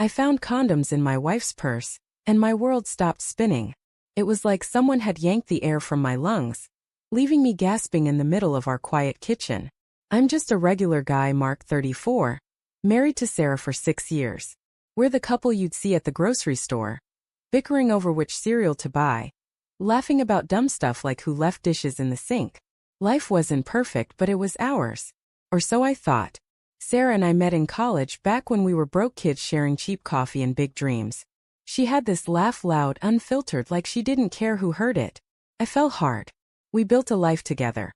I found condoms in my wife's purse, and my world stopped spinning. It was like someone had yanked the air from my lungs, leaving me gasping in the middle of our quiet kitchen. I'm just a regular guy, Mark, 34, married to Sarah for 6 years. We're the couple you'd see at the grocery store, bickering over which cereal to buy, laughing about dumb stuff like who left dishes in the sink. Life wasn't perfect, but it was ours. Or so I thought. Sarah and I met in college back when we were broke kids sharing cheap coffee and big dreams. She had this laugh loud, unfiltered, like she didn't care who heard it. I fell hard. We built a life together.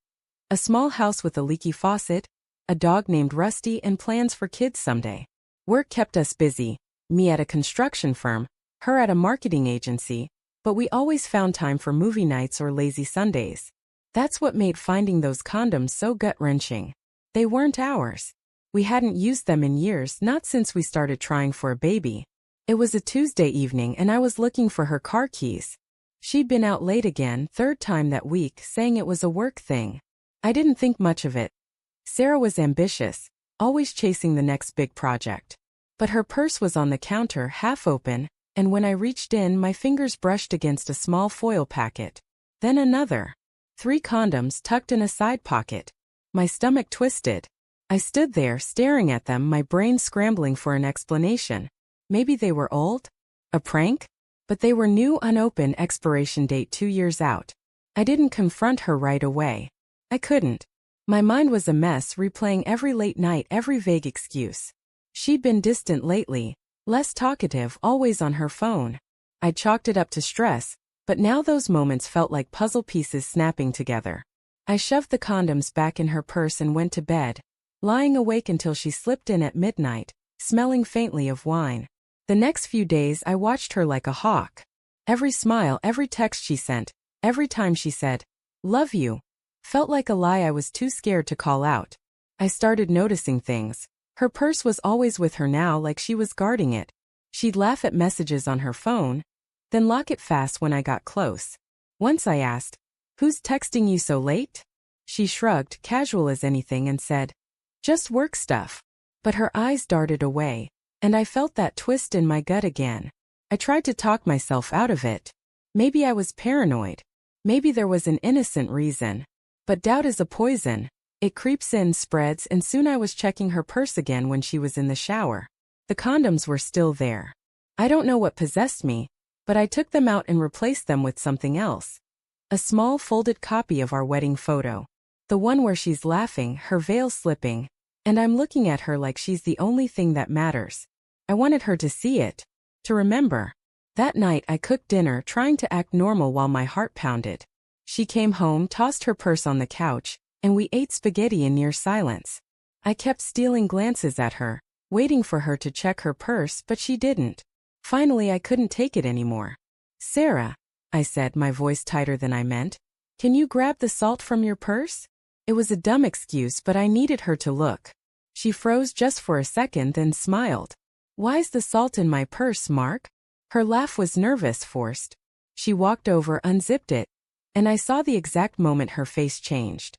A small house with a leaky faucet, a dog named Rusty, and plans for kids someday. Work kept us busy, me at a construction firm, her at a marketing agency, but we always found time for movie nights or lazy Sundays. That's what made finding those condoms so gut-wrenching. They weren't ours. We hadn't used them in years, not since we started trying for a baby. It was a Tuesday evening and I was looking for her car keys. She'd been out late again, third time that week, saying it was a work thing. I didn't think much of it. Sarah was ambitious, always chasing the next big project. But her purse was on the counter, half open, and when I reached in, my fingers brushed against a small foil packet. Then another. 3 condoms tucked in a side pocket. My stomach twisted. I stood there staring at them, my brain scrambling for an explanation. Maybe they were old? A prank? But they were new, unopened, expiration date 2 years out. I didn't confront her right away. I couldn't. My mind was a mess, replaying every late night, every vague excuse. She'd been distant lately, less talkative, always on her phone. I chalked it up to stress, but now those moments felt like puzzle pieces snapping together. I shoved the condoms back in her purse and went to bed, lying awake until she slipped in at midnight, smelling faintly of wine. The next few days I watched her like a hawk. Every smile, every text she sent, every time she said, "Love you," felt like a lie I was too scared to call out. I started noticing things. Her purse was always with her now, like she was guarding it. She'd laugh at messages on her phone, then lock it fast when I got close. Once I asked, "Who's texting you so late?" She shrugged, casual as anything, and said, "Just work stuff." But her eyes darted away, and I felt that twist in my gut again. I tried to talk myself out of it. Maybe I was paranoid. Maybe there was an innocent reason. But doubt is a poison. It creeps in, spreads, and soon I was checking her purse again when she was in the shower. The condoms were still there. I don't know what possessed me, but I took them out and replaced them with something else. A small folded copy of our wedding photo. The one where she's laughing, her veil slipping, and I'm looking at her like she's the only thing that matters. I wanted her to see it, to remember. That night I cooked dinner, trying to act normal while my heart pounded. She came home, tossed her purse on the couch, and we ate spaghetti in near silence. I kept stealing glances at her, waiting for her to check her purse, but she didn't. Finally I couldn't take it anymore. "Sarah," I said, my voice tighter than I meant, "can you grab the salt from your purse?" It was a dumb excuse, but I needed her to look. She froze just for a second, then smiled. "Why's the salt in my purse, Mark?" Her laugh was nervous, forced. She walked over, unzipped it, and I saw the exact moment her face changed.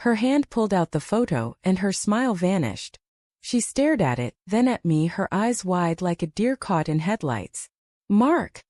Her hand pulled out the photo, and her smile vanished. She stared at it, then at me, her eyes wide like a deer caught in headlights. "Mark,"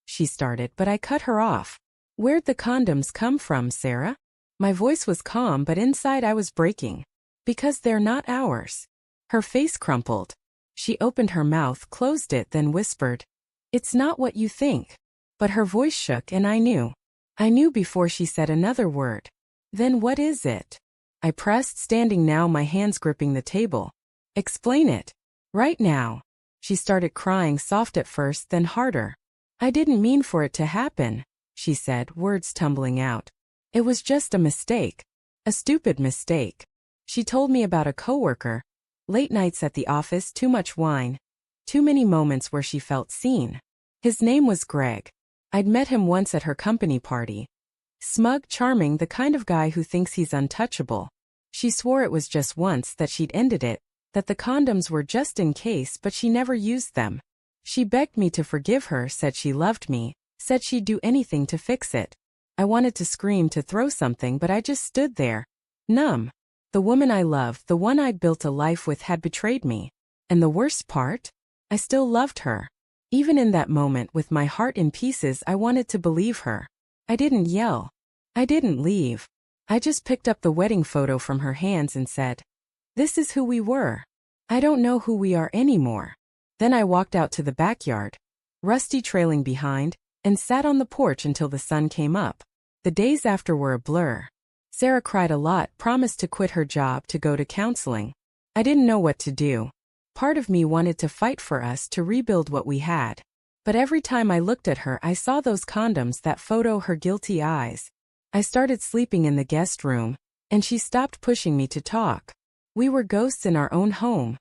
she started, but I cut her off. "Where'd the condoms come from, Sarah?" My voice was calm, but inside I was breaking. "Because they're not ours." Her face crumpled. She opened her mouth, closed it, then whispered, "It's not what you think." But her voice shook and I knew. I knew before she said another word. "Then what is it?" I pressed, standing now, my hands gripping the table. "Explain it. Right now." She started crying, soft at first, then harder. "I didn't mean for it to happen," she said, words tumbling out. "It was just a mistake. A stupid mistake." She told me about a coworker. Late nights at the office, too much wine. Too many moments where she felt seen. His name was Greg. I'd met him once at her company party. Smug, charming, the kind of guy who thinks he's untouchable. She swore it was just once, that she'd ended it, that the condoms were just in case, but she never used them. She begged me to forgive her, said she loved me, said she'd do anything to fix it. I wanted to scream, to throw something, but I just stood there, numb. The woman I loved, the one I'd built a life with, had betrayed me. And the worst part? I still loved her. Even in that moment with my heart in pieces, I wanted to believe her. I didn't yell. I didn't leave. I just picked up the wedding photo from her hands and said, "This is who we were. I don't know who we are anymore." Then I walked out to the backyard, Rusty trailing behind, and sat on the porch until the sun came up. The days after were a blur. Sarah cried a lot, promised to quit her job to go to counseling. I didn't know what to do. Part of me wanted to fight for us to rebuild what we had. But every time I looked at her, I saw those condoms, that photo, her guilty eyes. I started sleeping in the guest room, and she stopped pushing me to talk. We were ghosts in our own home,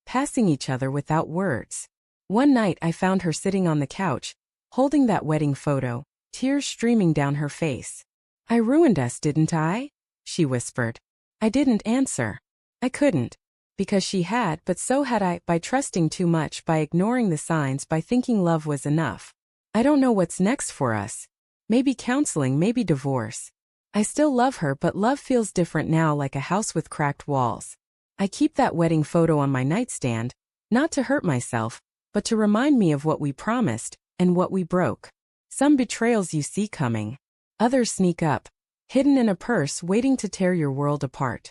passing each other without words. One night I found her sitting on the couch, holding that wedding photo, tears streaming down her face. "I ruined us, didn't I?" she whispered. I didn't answer. I couldn't. Because she had, but so had I, by trusting too much, by ignoring the signs, by thinking love was enough. I don't know what's next for us. Maybe counseling, maybe divorce. I still love her, but love feels different now, like a house with cracked walls. I keep that wedding photo on my nightstand, not to hurt myself, but to remind me of what we promised, and what we broke. Some betrayals you see coming. Others sneak up, hidden in a purse, waiting to tear your world apart.